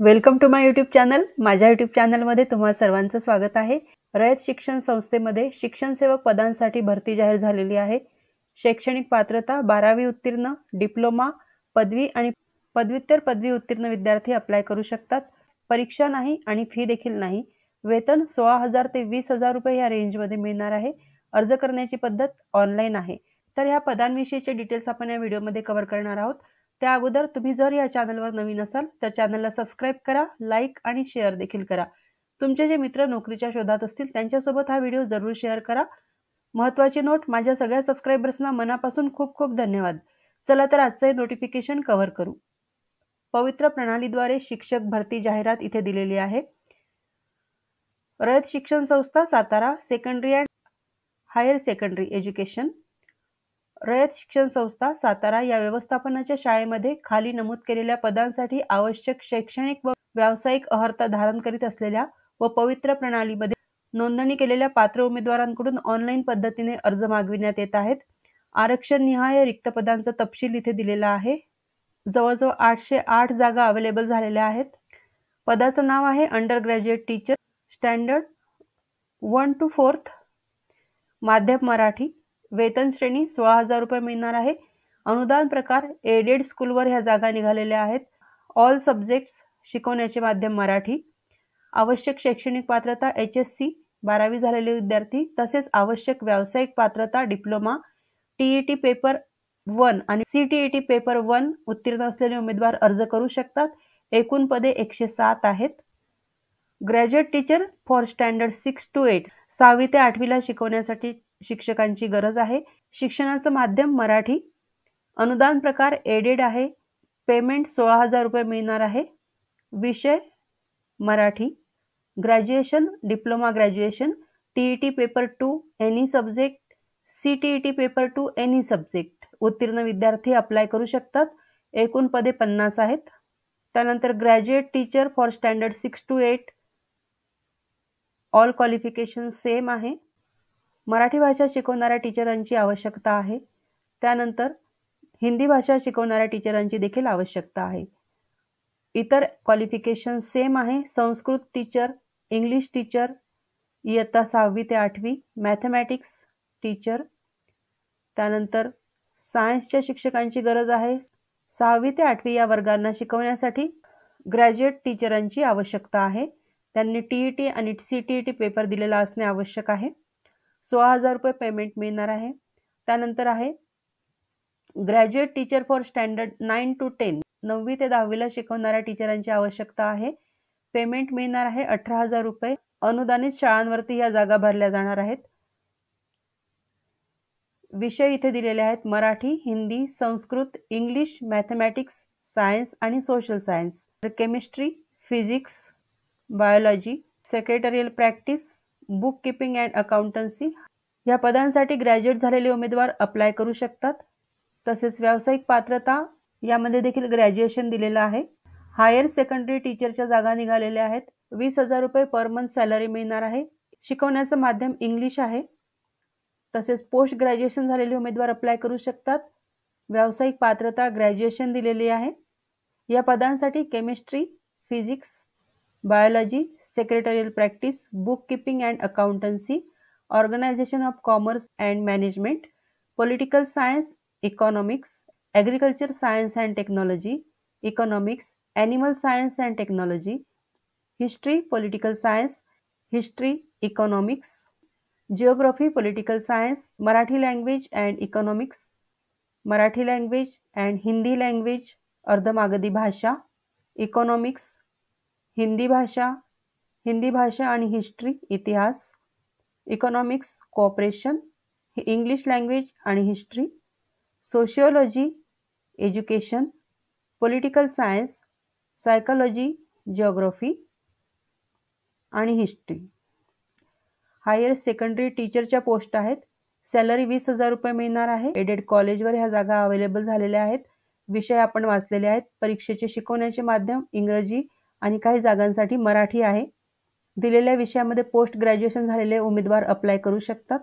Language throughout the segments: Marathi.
Welcome to my YouTube channel. माझ्या यूट्यूब चॅनलमध्ये तुम्हा सर्वांचं स्वागत आहे। रयत शिक्षण संस्थेमध्ये शिक्षण सेवक पदांसाठी भरती जाहीर झालेली आहे। शैक्षणिक पात्रता 12वी उत्तीर्ण, डिप्लोमा, पदवी आणि पदव्युत्तर पदवी उत्तीर्ण विद्यार्थी अप्लाय करू शकतात। परीक्षा नाही आणि फी देखील नाही। वेतन 16,000 ते 20,000 रुपये या रेंजमध्ये मिळणार आहे। अर्ज करण्याची पद्धत ऑनलाईन आहे। तर ह्या पदांविषयीचे डिटेल्स आपण या व्हिडिओमध्ये कव्हर करणार आहोत। त्या अगोदर तुम्ही जर या चॅनलवर नवीन असाल तर चॅनलला सबस्क्राइब करा, लाईक आणि शेअर देखील करा। तुमचे जे मित्र नोकरीच्या शोधात असतील त्यांच्यासोबत हा व्हिडिओ जरूर शेअर करा। महत्त्वाची नोट, माझ्या सगळ्या सबस्क्रायबर्सना मनापासून खूप खूप धन्यवाद। चला तर आजचे नोटिफिकेशन कव्हर करू। पवित्र प्रणालीद्वारे शिक्षक भरती जाहिरात इथे दिलेली आहे। Rayat Shikshan Sanstha Satara, secondary and higher secondary education. Rayat Shikshan Sanstha Satara या व्यवस्थापनाच्या शाळेमध्ये खाली नमूद केलेल्या पदांसाठी आवश्यक शैक्षणिक व व्यावसायिक अर्हता धारण करीत असलेल्या व पवित्र प्रणालीमध्ये नोंदणी केलेल्या पात्र उमेदवारांकडून ऑनलाईन पद्धतीने अर्ज मागविण्यात येत आहेत। आरक्षण निहाय रिक्त पदांचा तपशील इथे दिलेला आहे। जवळजवळ 808 जागा अवेलेबल झालेल्या आहेत। पदाचं नाव आहे under graduate teacher, standard 1 to 4th, माध्यम मराठी। वेतन श्रेणी 16,000 रुपये मिळणार आहे। अनुदान प्रकार एडेड स्कूलवर ह्या जागा निघालेल्या आहेत। ऑल सब्जेक्ट्स शिकवण्याचे माध्यम मराठी। आवश्यक शैक्षणिक पात्रता HSC 12वी झालेले विद्यार्थी, तसेच आवश्यक व्यावसायिक पात्रता डिप्लोमा, TET पेपर 1 आणि CTET पेपर 1 उत्तीर्ण असलेले उमेदवार अर्ज करू शकतात। एकूण पदे 107 आहेत। Graduate teacher for standard 6 to 8, 6वी ते 8वीला शिकवण्यासाठी शिक्षकांची गरज आहे। शिक्षणाचं माध्यम मराठी। अनुदान प्रकार एडेड आहे। पेमेंट 16,000 रुपये मिळणार आहे। विषय Marathi. Graduation diploma graduation, TET paper 2 any subject, CTET paper 2 any subject उत्तीर्ण विद्यार्थी अप्लाय करू शकतात। एकूण पदे 50 आहेत। त्यानंतर graduate teacher for standard 6 to 8, all qualification same आहे। मराठी भाषा शिकवणाऱ्या टीचरांची आवश्यकता आहे। त्यानंतर हिंदी भाषा शिकवणाऱ्या टीचरांची देखील आवश्यकता आहे। इतर क्वालिफिकेशन सेम आहे। संस्कृत टीचर, इंग्लिश टीचर इयत्ता 6वी ते 8वी, मॅथमॅटिक्स टीचर। त्यानंतर सायन्सच्या शिक्षकांची गरज आहे। 6वी ते 8वी या वर्गांना शिकवण्यासाठी ग्रॅज्युएट टीचरांची आवश्यकता आहे। त्यांनी TET आणि CTET पेपर दिलेला असणे आवश्यक आहे। 16,000 रुपये पेमेंट मिळणार आहे। त्यानंतर आहे graduate teacher for standard 9 to 10, 9वी ते 10वीला शिकवणाऱ्या टीचरांची आवश्यकता आहे। पेमेंट मिळणार आहे 18,000 रुपये। अनुदानित शाळांवरती या जागा भरल्या जाणार आहेत। विषय इथे दिलेले आहेत Marathi, Hindi, Sanskrit, English, mathematics, science आणि social science. Chemistry, physics, biology, secretarial practice, book keeping and accountancy या पदांसाठी ग्रॅज्युएट झालेले उमेदवार अप्लाय करू शकतात। तसेच व्यावसायिक पात्रता यामध्ये देखील ग्रॅज्युएशन दिलेलं आहे। हायर सेकंडरी टीचरच्या जागा निघालेल्या आहेत। 20,000 रुपये पर मंथ सॅलरी मिळणार आहे। शिकवण्याचं माध्यम इंग्लिश आहे। तसेच पोस्ट ग्रॅज्युएशन झालेले उमेदवार अप्लाय करू शकतात। व्यावसायिक पात्रता ग्रॅज्युएशन दिलेली आहे। या पदांसाठी chemistry, physics, biology, secretarial practice, book keeping and accountancy, organisation of commerce and management, political science, economics, agriculture science and technology, economics, animal science and technology, history, political science, history, economics, geography, political science, Marathi language and economics, Marathi language and Hindi language Ardhamagadhi भाषा, इकॉनॉमिक्स, हिंदी भाषा आणि हिस्ट्री इतिहास, इकॉनॉमिक्स कोऑपरेशन, इंग्लिश लँग्वेज आणि history, sociology education, political science, psychology, geography आणि हिस्ट्री। हायर सेकंडरी टीचरच्या पोस्ट आहेत। सॅलरी 20,000 रुपये मिळणार आहे। एडेड कॉलेजवर ह्या जागा अवेलेबल झालेल्या आहेत। विषय आपण वाचलेले आहेत। परीक्षेचे शिकवण्याचे माध्यम इंग्रजी आणि काही जागांसाठी मराठी आहे। दिलेल्या विषयामध्ये पोस्ट ग्रॅज्युएशन झालेले उमेदवार अप्लाय करू शकतात।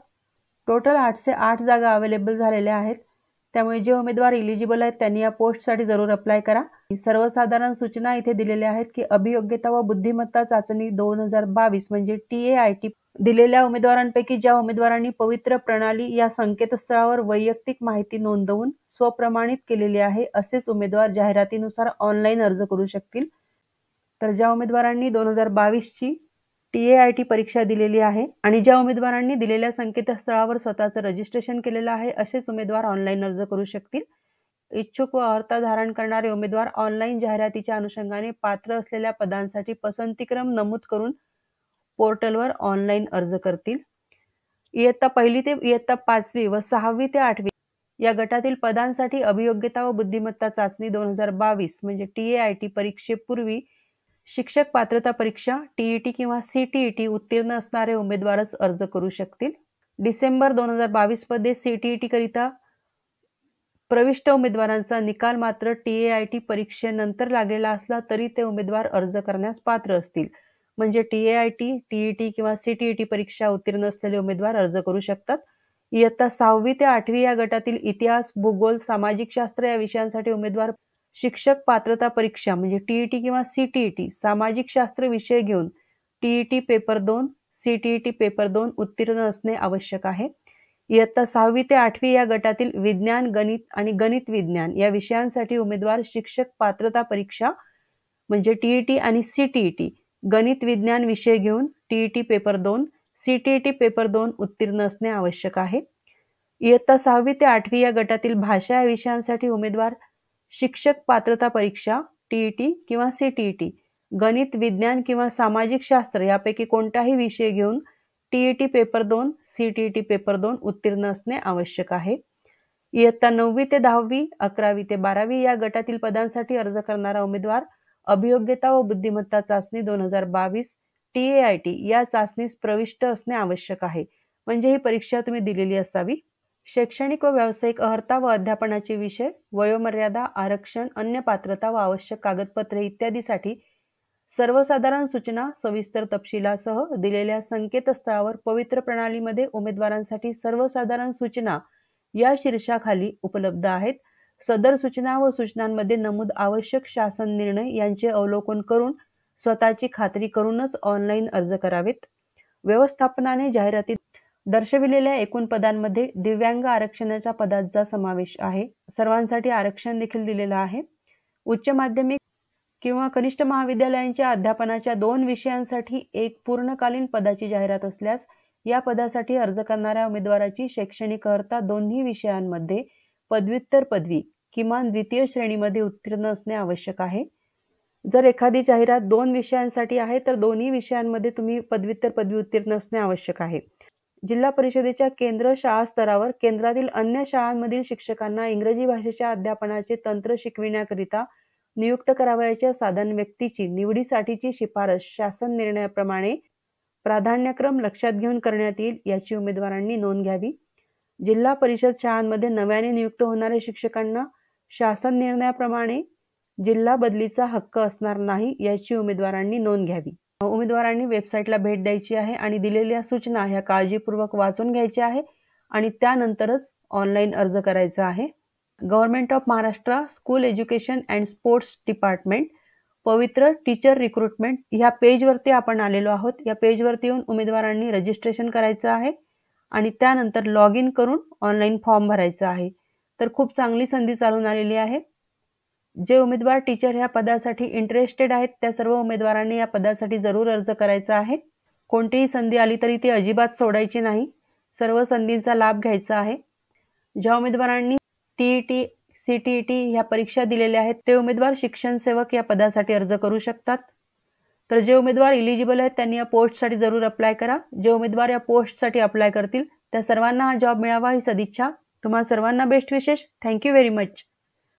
टोटल 808 जागा अवेलेबल झालेल्या आहेत। त्यामुळे जे उमेदवार इलिजिबल आहेत त्यांनी या पोस्टसाठी जरूर अप्लाय करा. सर्वसाधारण सूचना इथे दिलेल्या आहेत की अभियोग्यता व बुद्धिमत्ता चाचणी 2022 म्हणजे TAIT दिलेल्या उमेदवारांपैकी ज्या उमेदवारांनी पवित्र प्रणाली या संकेतस्थळावर वैयक्तिक माहिती नोंदवून स्वप्रमाणित केलेली आहे असेच उमेदवार जाहिरातीनुसार ऑनलाईन अर्ज करू शकतील. तर ज्या उमेदवारांनी 2022ची TAIT परीक्षा दिलेली आहे आणि ज्या उमेदवारांनी दिलेल्या संकेतस्थळावर स्वतःचं रजिस्ट्रेशन केलेलं आहे असेच उमेदवार ऑनलाईन अर्ज करू शकतील. इच्छुक व अर्हता धारण करणारे उमेदवार ऑनलाईन जाहिरातीच्या अनुषंगाने पात्र असलेल्या पदांसाठी पसंतीक्रम नमूद करून पोर्टलवर ऑनलाईन अर्ज करतील. इयत्ता 1ली ते इयत्ता 5वी व 6वी ते 8वी या गटातील पदांसाठी अभियोग्यता व बुद्धिमत्ता चाचणी 2022 म्हणजे TAIT परीक्षेपूर्वी शिक्षक पात्रता परीक्षा TET किंवा CTET उत्तीर्ण असणारे उमेदवारच अर्ज करू शकतील. डिसेंबर 2022 मध्ये CTET करिता प्रविष्ट उमेदवारांचा निकाल मात्र TAIT परीक्षेनंतर लागलेला असला तरी ते उमेदवार अर्ज करण्यास पात्र असतील. म्हणजे TAIT, TET किंवा CTET परीक्षा उत्तीर्ण असलेले उमेदवार अर्ज करू शकतात. इयत्ता 6वी ते 8वी या गटातील इतिहास, भूगोल, सामाजिक शास्त्र या विषयांसाठी उमेदवार शिक्षक पात्रता परीक्षा म्हणजे TET किंवा CTET सामाजिक शास्त्र विषय घेऊन TET पेपर 2, CTET पेपर 2 उत्तीर्ण असणे आवश्यक आहे. इयत्ता 6वी ते 8वी या गटातील विज्ञान, गणित आणि गणित विज्ञान या विषयांसाठी उमेदवार शिक्षक पात्रता परीक्षा म्हणजे TET आणि CTET गणित विज्ञान विषय घेऊन TET पेपर 2, CTET पेपर 2 उत्तीर्ण असणे आवश्यक आहे. इयत्ता 6वी ते 8वी या गटातील भाषा या विषयांसाठी उमेदवार शिक्षक पात्रता परीक्षा TET किंवा CTET गणित, विज्ञान किंवा सामाजिक शास्त्र यापैकी कोणताही विषय घेऊन TET पेपर 2, CTET पेपर 2 उत्तीर्ण असणे आवश्यक आहे. इयत्ता 9वी ते 10वी, 11वी ते 12वी या गटातील पदांसाठी अर्ज करणारा उमेदवार अभियोग्यता व बुद्धिमत्ता चाचणी 2022 TAIT या चाचणीस प्रविष्ट असणे आवश्यक आहे. म्हणजे ही परीक्षा तुम्ही दिलेली असावी. शैक्षणिक व व्यावसायिक अर्हता व अध्यापनाचे विषय, वयोमर्यादा, आरक्षण, अन्य पात्रता व आवश्यक कागदपत्रे इत्यादीसाठी सर्वसाधारण सूचना सविस्तर तपशिलासह दिलेल्या संकेतस्थळावर पवित्र प्रणालीमध्ये उमेदवारांसाठी सर्वसाधारण सूचना या शीर्षकाखाली उपलब्ध आहेत. सदर सूचना व सूचनांमध्ये नमूद आवश्यक शासन निर्णय यांचे अवलोकन करून स्वतःची खात्री करूनच ऑनलाईन अर्ज करावेत. व्यवस्थापनाने जाहिरातीत दर्शविलेल्या एकूण पदांमध्ये दिव्यांग आरक्षणाच्या पदांचा समावेश आहे. सर्वांसाठी आरक्षण देखील दिलेलं आहे. उच्च माध्यमिक किंवा कनिष्ठ महाविद्यालयांच्या अध्यापनाच्या 2 विषयांसाठी एक पूर्णकालीन पदाची जाहिरात असल्यास या पदासाठी अर्ज करणाऱ्या उमेदवाराची शैक्षणिक अर्हता दोन्ही विषयांमध्ये पदव्युत्तर पदवी किमान द्वितीय श्रेणीमध्ये उत्तीर्ण असणे आवश्यक आहे. जर एखादी जाहिरात 2 विषयांसाठी आहे तर दोन्ही विषयांमध्ये तुम्ही पदव्युत्तर पदवी उत्तीर्ण असणे आवश्यक आहे. जिल्हा परिषदेच्या केंद्र शाळा स्तरावर केंद्रातील अन्य शाळांमधील शिक्षकांना इंग्रजी भाषेच्या अध्यापनाचे तंत्र शिकविण्याकरिता नियुक्त करावयाच्या साधन व्यक्तीची निवडीसाठीची शिफारस शासन निर्णयाप्रमाणे प्राधान्यक्रम लक्षात घेऊन करण्यात येईल याची उमेदवारांनी नोंद घ्यावी. जिल्हा परिषद शाळांमध्ये नव्याने नियुक्त होणाऱ्या शिक्षकांना शासन निर्णयाप्रमाणे जिल्हा बदलीचा हक्क असणार नाही याची उमेदवारांनी नोंद घ्यावी. उमेदवारांनी वेबसाईटला भेट द्यायची आहे आणि दिलेल्या सूचना ह्या काळजीपूर्वक वाचून घ्यायच्या आहे आणि त्यानंतरच ऑनलाईन अर्ज करायचा आहे. Government of Maharashtra school education and sports department पवित्र टीचर रिक्रुटमेंट ह्या पेजवरती आपण आलेलो आहोत. या पेजवरती येऊन उमेदवारांनी रजिस्ट्रेशन करायचं आहे आणि त्यानंतर लॉग इन करून ऑनलाईन फॉर्म भरायचा आहे. तर खूप चांगली संधी चालून आलेली आहे. जे उमेदवार टीचर ह्या पदासाठी इंटरेस्टेड आहेत त्या सर्व उमेदवारांनी या पदासाठी जरूर अर्ज करायचा आहे. कोणतीही संधी आली तरी ती अजिबात सोडायची नाही. सर्व संधींचा लाभ घ्यायचा आहे. ज्या उमेदवारांनी TET, CTET ह्या परीक्षा दिलेल्या आहेत ते उमेदवार शिक्षण सेवक या पदासाठी अर्ज करू शकतात. तर जे उमेदवार इलिजिबल आहेत त्यांनी या पोस्टसाठी जरूर अप्लाय करा. जे उमेदवार या पोस्टसाठी अप्लाय करतील त्या सर्वांना हा जॉब मिळावा ही सदिच्छा. तुम्हा सर्वांना बेस्ट विशेष. Thank you very much.